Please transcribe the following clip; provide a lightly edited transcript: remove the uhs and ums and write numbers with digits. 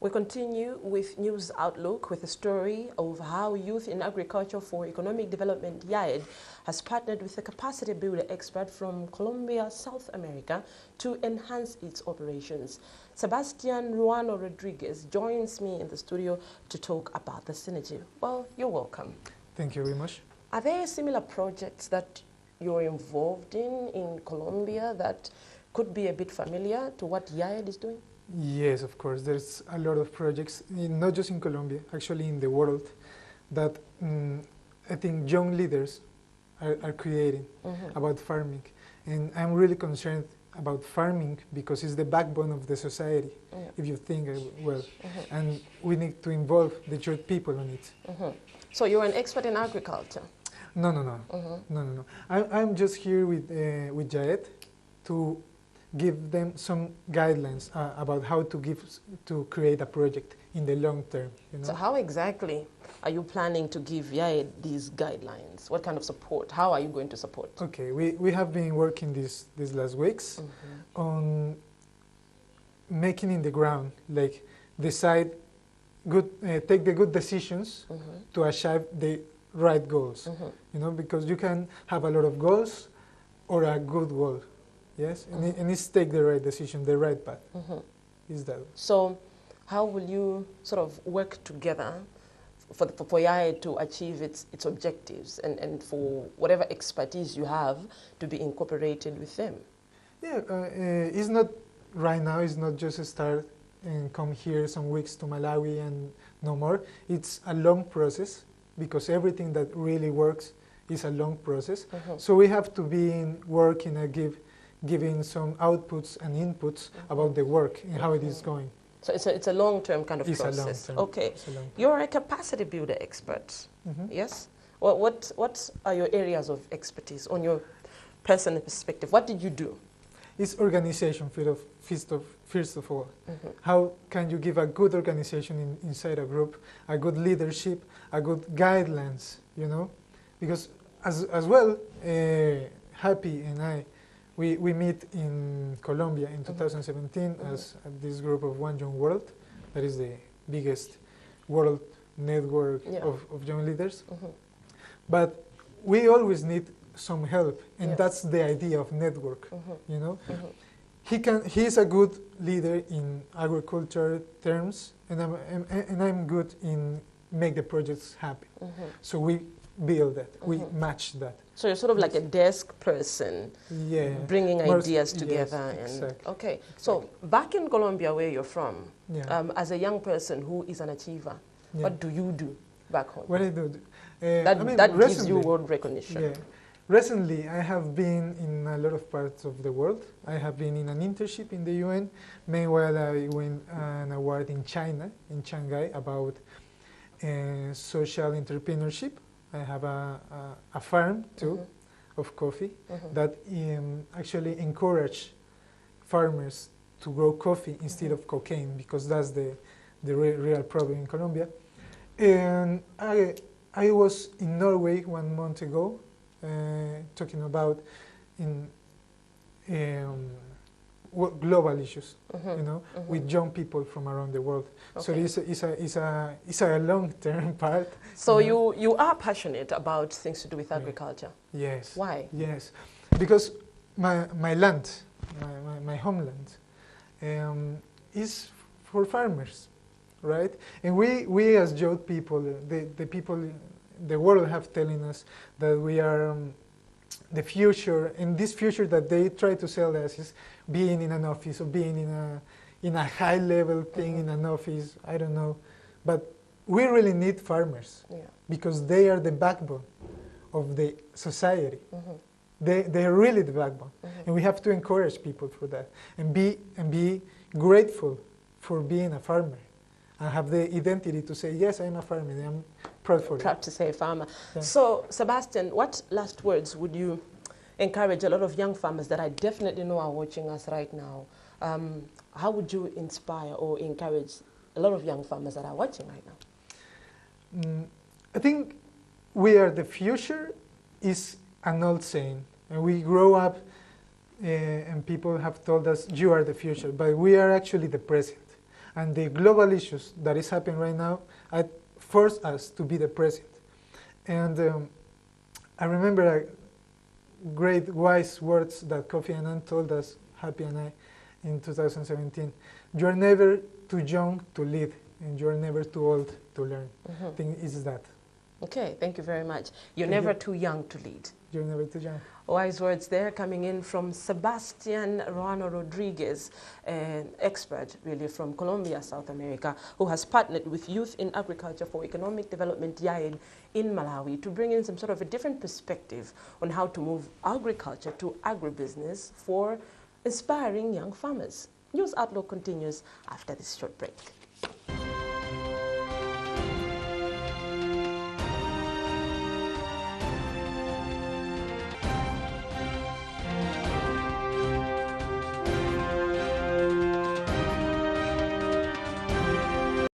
We continue with News Outlook with a story of how Youth in Agriculture for Economic Development (YAED) has partnered with a capacity builder expert from Colombia, South America, to enhance its operations. Sebastian Ruano Rodriguez joins me in the studio to talk about the synergy. Well, you're welcome. Thank you very much. Are there similar projects that you're involved in Colombia that could be a bit familiar to what YAED is doing? Yes, of course. There's a lot of projects, not just in Colombia, actually in the world, that I think young leaders are creating about farming. And I'm really concerned about farming because it's the backbone of the society, if you think well. And we need to involve the youth people on it. So you're an expert in agriculture? No. I'm just here with YAED to give them some guidelines about how to create a project in the long term. You know? So how exactly are you planning to give YAED these guidelines? What kind of support? How are you going to support? Okay, we have been working these last weeks on making in the ground, like decide take the good decisions to achieve the right goals. You know, because you can have a lot of goals or a good goal. Yes, and it's take the right decision, the right path. Is that? So, how will you sort of work together for YAED to achieve its objectives and for whatever expertise you have to be incorporated with them? Yeah, it's not right now. It's not just start and come here some weeks to Malawi and no more. It's a long process because everything that really works is a long process. So we have to be in work in giving some outputs and inputs about the work and how it is going. So it's a long-term kind of it's process. A long-term. Okay, you're a capacity builder expert, yes? Well, what are your areas of expertise on your personal perspective? What did you do? It's organization, first of all. How can you give a good organization inside a group, a good leadership, a good guidelines, you know? Because as well, Happy and I, we meet in Colombia in 2017 as this group of One Young World, that is the biggest world network of young leaders. But we always need some help, and that's the idea of network, you know. He's a good leader in agriculture terms, and I'm good in make the projects happen. So we build that, we match that. So you're sort of like a desk person, bringing ideas together. Yes, exactly. Okay, so back in Colombia where you're from, as a young person who is an achiever, what do you do back home? What I do? That gives you world recognition. Yeah. Recently, I have been in a lot of parts of the world. I have been in an internship in the UN. Meanwhile, I won an award in China, in Shanghai, about social entrepreneurship. I have a farm too of coffee that actually encourage farmers to grow coffee instead of cocaine, because that's the real problem in Colombia. And I was in Norway 1 month ago talking about global issues, you know, with young people from around the world. So it's a long-term part. So you are passionate about things to do with agriculture. Yes. Why? Yes, because my land, my homeland, is for farmers, right? And we as young people, the people, the world have telling us that we are the future, and this future that they try to sell us is being in an office or being in a high level thing in an office, I don't know. But we really need farmers because they are the backbone of the society. They are really the backbone. And we have to encourage people for that and be grateful for being a farmer and have the identity to say, yes, I'm a farmer, and I'm proud for it. Proud to say a farmer. Yeah. So, Sebastian, what last words would you encourage a lot of young farmers that I definitely know are watching us right now? How would you inspire or encourage a lot of young farmers that are watching right now? I think we are the future is an old saying. And we grow up and people have told us, you are the future, but we are actually the present. and the global issues that is happening right now force us to be the present. And I remember great wise words that Kofi Annan told us, Happy and I, in 2017. You're never too young to lead, and you're never too old to learn. I think it's that. Okay, thank you very much. You're never too young to lead. You're never too young. Wise words there coming in from Sebastian Ruano Rodriguez, an expert really from Colombia, South America, who has partnered with Youth in Agriculture for Economic Development, YAED, in Malawi to bring in some sort of a different perspective on how to move agriculture to agribusiness for inspiring young farmers. News Outlook continues after this short break.